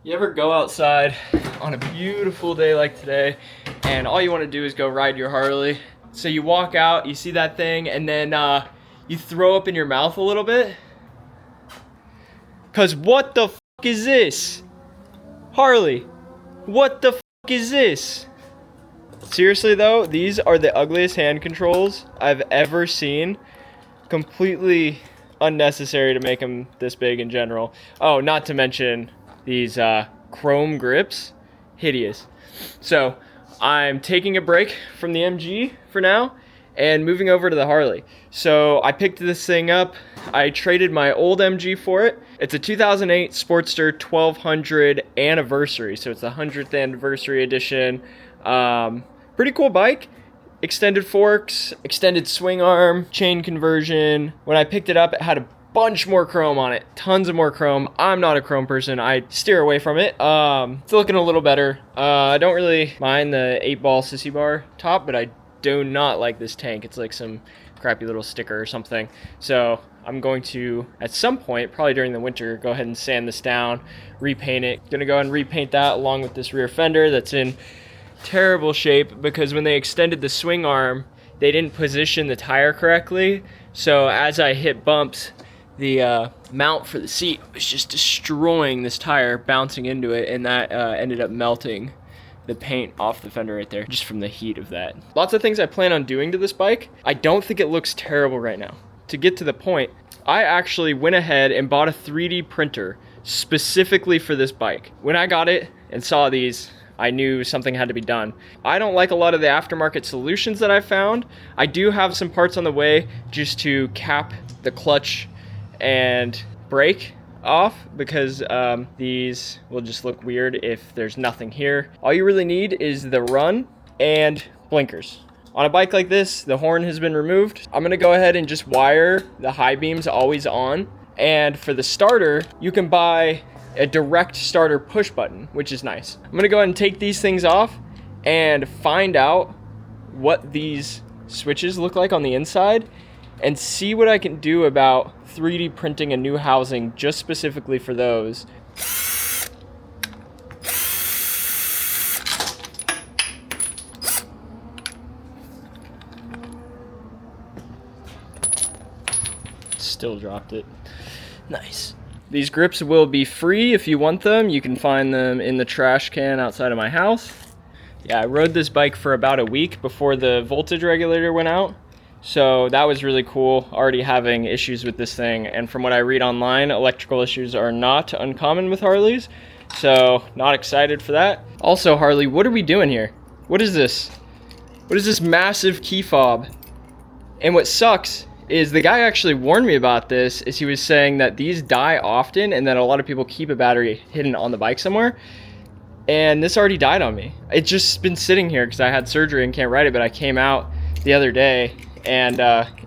You ever go outside on a beautiful day like today and all you want to do is go ride your Harley? So you walk out, you see that thing, and then you throw up in your mouth a little bit? Cause what the fuck is this? Harley, what the fuck is this? Seriously though, these are the ugliest hand controls I've ever seen. Completely unnecessary to make them this big in general. Oh, not to mention these chrome grips, hideous. So I'm taking a break from the MG for now and moving over to the Harley. So I picked this thing up. I traded my old MG for it. It's a 2008 Sportster 1200 anniversary, so it's the 100th anniversary edition. Pretty cool bike. Extended forks, extended swing arm, chain conversion. When I picked it up, it had a bunch more chrome on it, tons of more chrome. I'm not a chrome person, I steer away from it. It's looking a little better. I don't really mind the 8-ball sissy bar top, but I do not like this tank. It's like some crappy little sticker or something. So I'm going to, at some point, probably during the winter, go ahead and sand this down, repaint it. Gonna go ahead and repaint that along with this rear fender that's in terrible shape because when they extended the swing arm, they didn't position the tire correctly. So as I hit bumps, the mount for the seat was just destroying this tire, bouncing into it, and that ended up melting the paint off the fender right there just from the heat of that. Lots of things I plan on doing to this bike. I don't think it looks terrible right now. To get to the point, I actually went ahead and bought a 3D printer specifically for this bike. When I got it and saw these, I knew something had to be done. I don't like a lot of the aftermarket solutions that I found. I do have some parts on the way just to cap the clutch and brake off because these will just look weird if there's nothing here. All you really need is the run and blinkers. On a bike like this, the horn has been removed. I'm gonna go ahead and just wire the high beams always on. And for the starter, you can buy a direct starter push button, which is nice. I'm gonna go ahead and take these things off and find out what these switches look like on the inside and see what I can do about 3D printing a new housing just specifically for those. Still dropped it. Nice. These grips will be free if you want them. You can find them in the trash can outside of my house. Yeah, I rode this bike for about a week before the voltage regulator went out. So that was really cool, already having issues with this thing. And from what I read online, electrical issues are not uncommon with Harleys. So not excited for that. Also, Harley, what are we doing here? What is this? What is this massive key fob? And what sucks is the guy actually warned me about this, is he was saying that these die often and that a lot of people keep a battery hidden on the bike somewhere. And this already died on me. It's just been sitting here because I had surgery and can't ride it, but I came out the other day and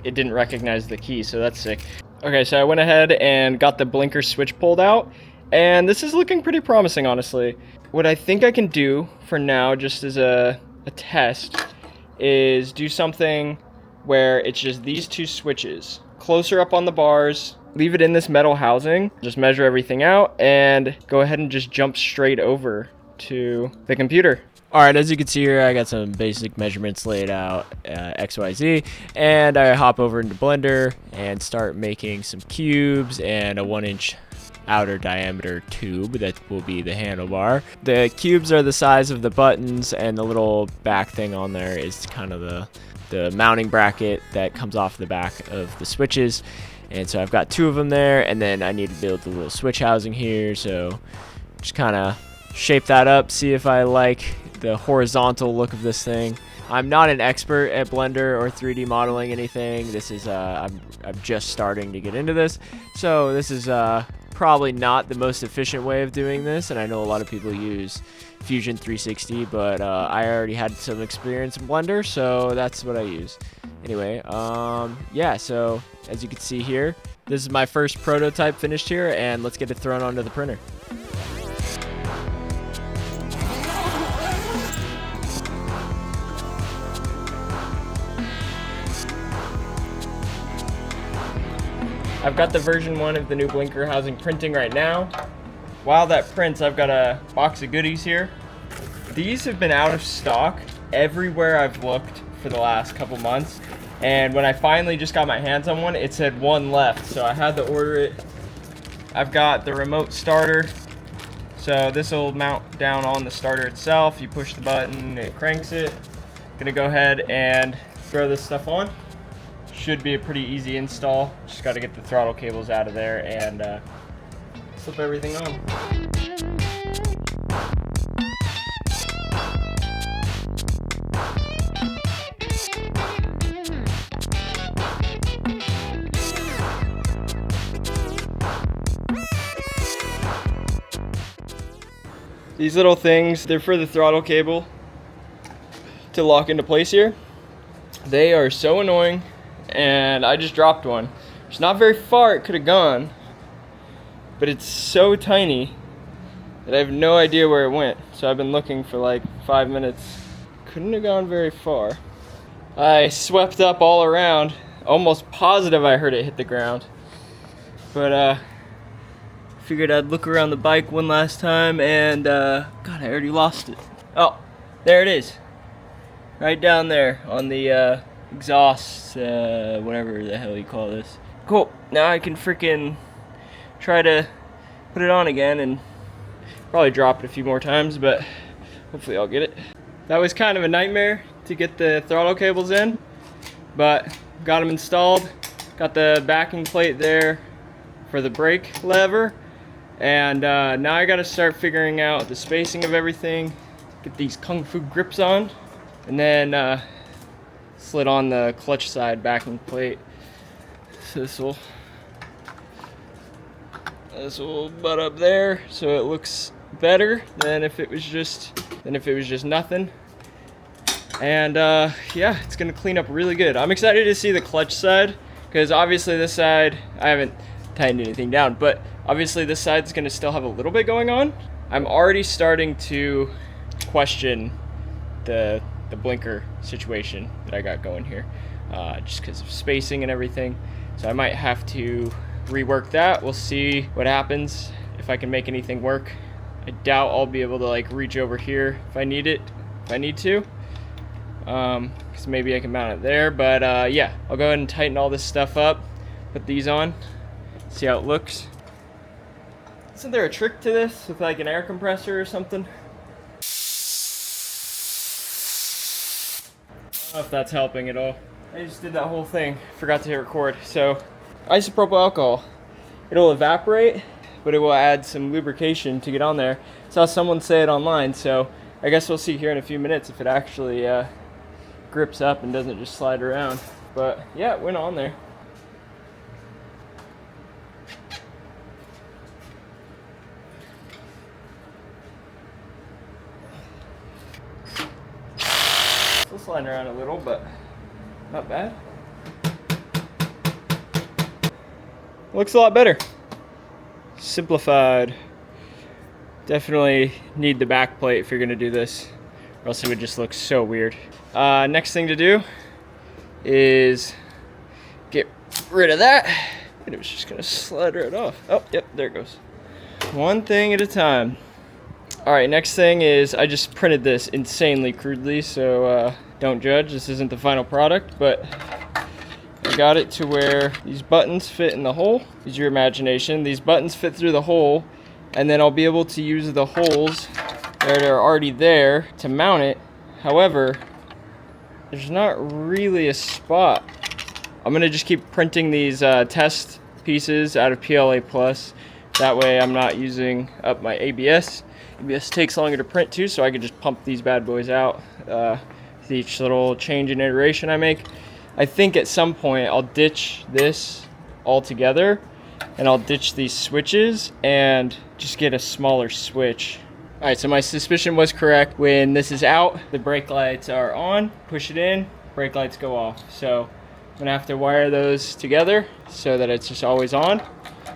it didn't recognize the key, so that's sick. Okay, so I went ahead and got the blinker switch pulled out, and this is looking pretty promising, honestly. What I think I can do for now, just as a test, is do something where it's just these two switches closer up on the bars, leave it in this metal housing, just measure everything out, and go ahead and just jump straight over to the computer. All right, as you can see here, I got some basic measurements laid out, XYZ, and I hop over into Blender and start making some cubes and a 1-inch outer diameter tube that will be the handlebar. The cubes are the size of the buttons, and the little back thing on there is kind of the mounting bracket that comes off the back of the switches. And so I've got 2 of them there, and then I need to build the little switch housing here, so just kind of shape that up, see if I like the horizontal look of this thing. I'm not an expert at Blender or 3D modeling anything. This is I'm just starting to get into this, so this is probably not the most efficient way of doing this, and I know a lot of people use Fusion 360, but I already had some experience in Blender, so that's what I use. Anyway, yeah, so as you can see here, this is my first prototype finished here, and let's get it thrown onto the printer. I've got the version 1 of the new blinker housing printing right now. while that prints, I've got a box of goodies here. These have been out of stock everywhere I've looked for the last couple months. And when I finally just got my hands on one, it said one left. So I had to order it. I've got the remote starter. So this will mount down on the starter itself. You push the button, it cranks it. Gonna go ahead and throw this stuff on. Should be a pretty easy install. Just gotta get the throttle cables out of there and slip everything on. These little things, they're for the throttle cable to lock into place here. They are so annoying, and I just dropped one. It's not very far it could have gone, but it's so tiny that I have no idea where it went. So I've been looking for like 5 minutes. Couldn't have gone very far. I swept up all around, almost positive I heard it hit the ground. But figured I'd look around the bike one last time, and God, I already lost it. Oh, there it is. Right down there on the exhaust, whatever the hell you call this. Cool, now I can freaking try to put it on again and probably drop it a few more times, but hopefully I'll get it. That was kind of a nightmare to get the throttle cables in, but got them installed. Got the backing plate there for the brake lever. And now I gotta start figuring out the spacing of everything, get these kung fu grips on, and then slid on the clutch side backing plate. So this will butt up there so it looks better than if it was just nothing. And yeah, it's gonna clean up really good. I'm excited to see the clutch side, because obviously this side I haven't tightened anything down, but obviously this side's gonna still have a little bit going on. I'm already starting to question the blinker situation that I got going here, just because of spacing and everything. So I might have to rework that. We'll see what happens, if I can make anything work. I doubt I'll be able to like reach over here if I need to, because maybe I can mount it there. But yeah, I'll go ahead and tighten all this stuff up, put these on, see how it looks. Isn't there a trick to this with like an air compressor or something? I don't know if that's helping at all. I just did that whole thing, forgot to hit record. So isopropyl alcohol, it'll evaporate, but it will add some lubrication to get on there. Saw someone say it online, so I guess we'll see here in a few minutes if it actually grips up and doesn't just slide around. But yeah, it went on there. Still sliding around a little, but not bad. Looks a lot better. Simplified. Definitely need the back plate if you're gonna do this, or else it would just look so weird. Next thing to do is get rid of that. And it was just gonna slide right off. Oh, yep, there it goes. One thing at a time. All right, next thing is I just printed this insanely crudely, so don't judge. This isn't the final product, but I got it to where these buttons fit in the hole. Use your imagination. These buttons fit through the hole, and then I'll be able to use the holes that are already there to mount it. However, there's not really a spot. I'm gonna just keep printing these test pieces out of PLA Plus. That way I'm not using up my ABS. ABS takes longer to print too, so I can just pump these bad boys out with each little change in iteration I make. I think at some point I'll ditch this altogether, and I'll ditch these switches and just get a smaller switch. All right, so my suspicion was correct. When this is out, the brake lights are on, push it in, brake lights go off. So I'm gonna have to wire those together so that it's just always on,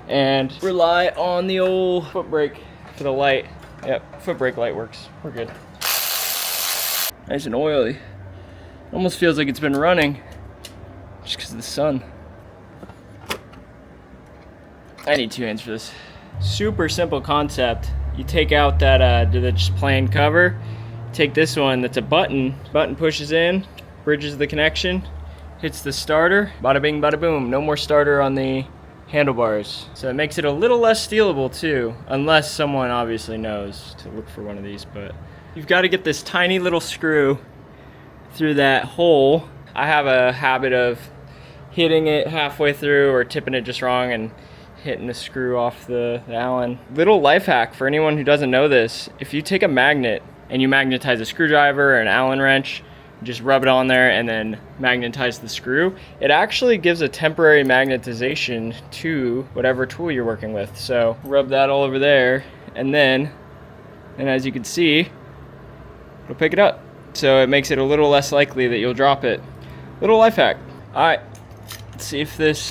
and rely on the old foot brake for the light. Yep, foot brake light works, we're good. Nice and oily. Almost feels like it's been running just because of the sun. I need 2 hands for this. Super simple concept. You take out that just plain cover, take this one that's a button pushes in, bridges the connection, hits the starter, bada bing bada boom. No more starter on the handlebars. So it makes it a little less stealable too, unless someone obviously knows to look for one of these. But you've got to get this tiny little screw through that hole. I have a habit of hitting it halfway through or tipping it just wrong and hitting the screw off the Allen. Little life hack for anyone who doesn't know this: if you take a magnet and you magnetize a screwdriver or an Allen wrench, just rub it on there and then magnetize the screw, it actually gives a temporary magnetization to whatever tool you're working with. So rub that all over there, and as you can see, it'll pick it up. So it makes it a little less likely that you'll drop it. Little life hack. All right, let's see if this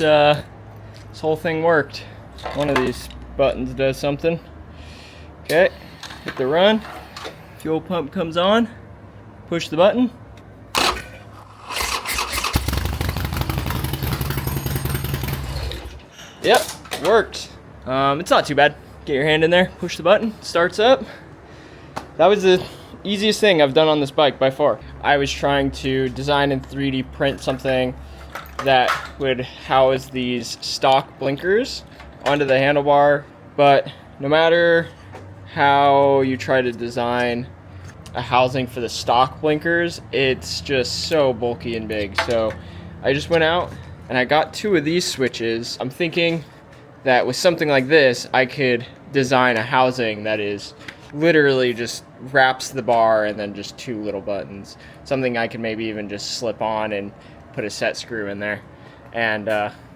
whole thing worked. One of these buttons does something. Okay, hit the run. Fuel pump comes on. Push the button. Yep, worked. It's not too bad. Get your hand in there, push the button, starts up. That was the easiest thing I've done on this bike by far. I was trying to design and 3D print something that would house these stock blinkers onto the handlebar, but no matter how you try to design a housing for the stock blinkers, it's just so bulky and big. So I just went out and I got 2 of these switches. I'm thinking that with something like this, I could design a housing that is literally just wraps the bar and then just 2 little buttons. Something I could maybe even just slip on and put a set screw in there and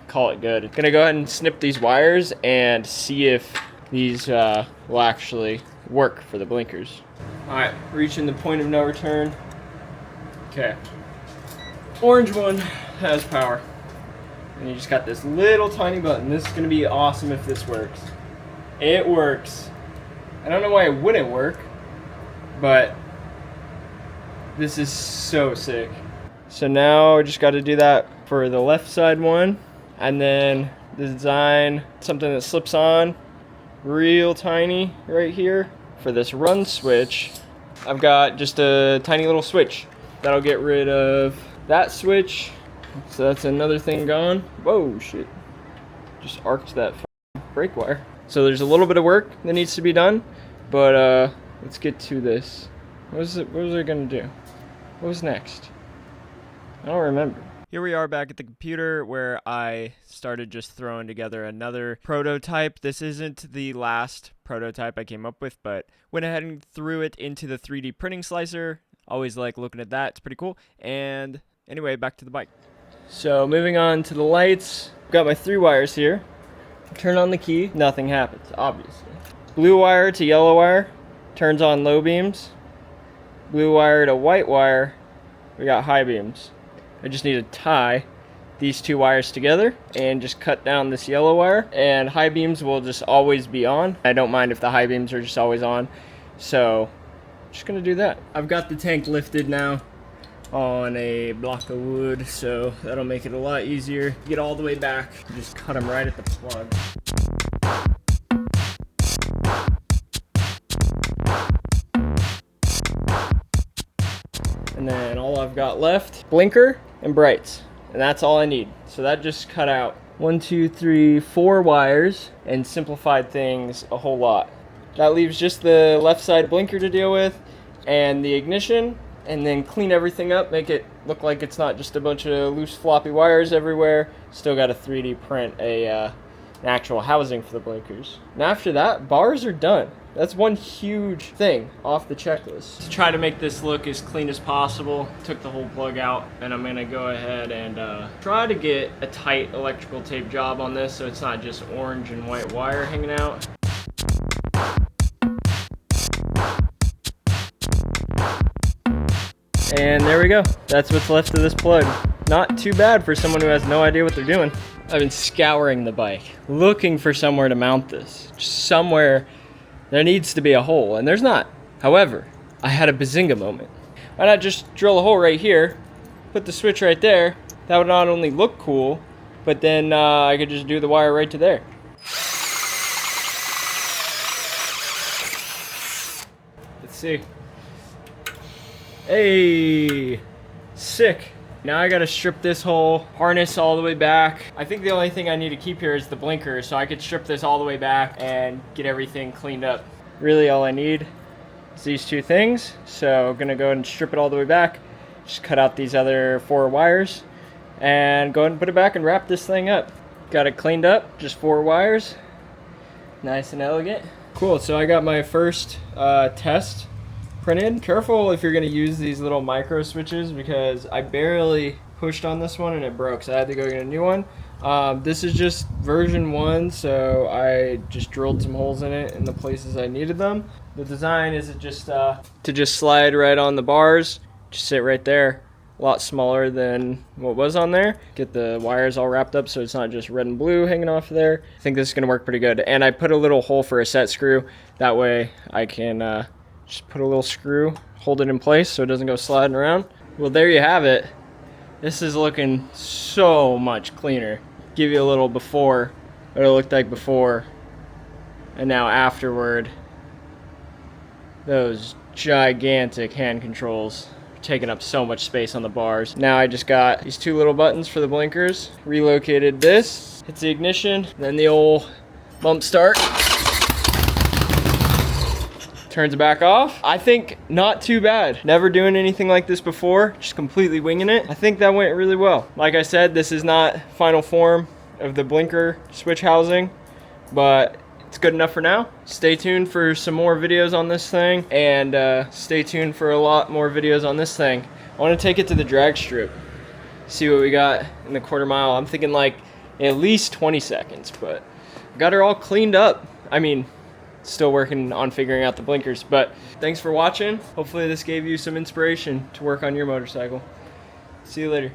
call it good. I'm gonna go ahead and snip these wires and see if these will actually work for the blinkers. All right, reaching the point of no return. Okay, orange one has power. And you just got this little tiny button. This is gonna be awesome if this works. It works. I don't know why it wouldn't work, but this is so sick. So now I just gotta do that for the left side one, and then design something that slips on real tiny right here. For this run switch, I've got just a tiny little switch that'll get rid of that switch. So that's another thing gone. Whoa, shit. Just arced that brake wire. So there's a little bit of work that needs to be done, but let's get to this. What was it gonna do? What was next? I don't remember. Here we are back at the computer where I started just throwing together another prototype. This isn't the last prototype I came up with, but went ahead and threw it into the 3D printing slicer. Always like looking at that, it's pretty cool. And anyway, back to the bike. So moving on to the lights, got my 3 wires here. Turn on the key, nothing happens, obviously. Blue wire to yellow wire, turns on low beams. Blue wire to white wire, we got high beams. I just need to tie these 2 wires together and just cut down this yellow wire, and high beams will just always be on. I don't mind if the high beams are just always on, so just gonna do that. I've got the tank lifted now on a block of wood, so that'll make it a lot easier. Get all the way back, just cut them right at the plug. And then all I've got left, blinker and brights, and that's all I need. So that just cut out 1, 2, 3, 4 wires and simplified things a whole lot. That leaves just the left side blinker to deal with and the ignition, and then clean everything up, make it look like it's not just a bunch of loose floppy wires everywhere. Still got to 3D print an actual housing for the blinkers. And after that, bars are done. That's one huge thing off the checklist. To try to make this look as clean as possible, took the whole plug out, and I'm gonna go ahead and try to get a tight electrical tape job on this so it's not just orange and white wire hanging out. And there we go. That's what's left of this plug. Not too bad for someone who has no idea what they're doing. I've been scouring the bike, looking for somewhere to mount this. Just somewhere there needs to be a hole, and there's not. However, I had a bazinga moment. Why not just drill a hole right here, put the switch right there? That would not only look cool, but then I could just do the wire right to there. Let's see. Hey, sick. Now I gotta strip this whole harness all the way back. I think the only thing I need to keep here is the blinker, so I could strip this all the way back and get everything cleaned up. Really all I need is these two things. So I'm gonna go ahead and strip it all the way back. Just cut out these other 4 wires and go ahead and put it back and wrap this thing up. Got it cleaned up, just 4 wires. Nice and elegant. Cool, so I got my first test printed. Careful if you're gonna use these little micro switches because I barely pushed on this one and it broke, so I had to go get a new one. This is just version 1, so I just drilled some holes in it in the places I needed them. The design is just to just slide right on the bars, just sit right there. A lot smaller than what was on there. Get the wires all wrapped up so it's not just red and blue hanging off there. I think this is gonna work pretty good. And I put a little hole for a set screw. That way I can just put a little screw, hold it in place so it doesn't go sliding around. Well, there you have it. This is looking so much cleaner. Give you a little before, what it looked like before, and now afterward. Those gigantic hand controls taking up so much space on the bars. Now I just got these 2 little buttons for the blinkers. Relocated this, hits the ignition, then the old bump start. Turns it back off. I think not too bad. Never doing anything like this before, just completely winging it. I think that went really well. Like I said, this is not final form of the blinker switch housing, but it's good enough for now. Stay tuned for some more videos on this thing, and stay tuned for a lot more videos on this thing. I want to take it to the drag strip, see what we got in the quarter mile. I'm thinking like at least 20 seconds, but got her all cleaned up. I mean, still working on figuring out the blinkers, but thanks for watching. Hopefully this gave you some inspiration to work on your motorcycle. See you later.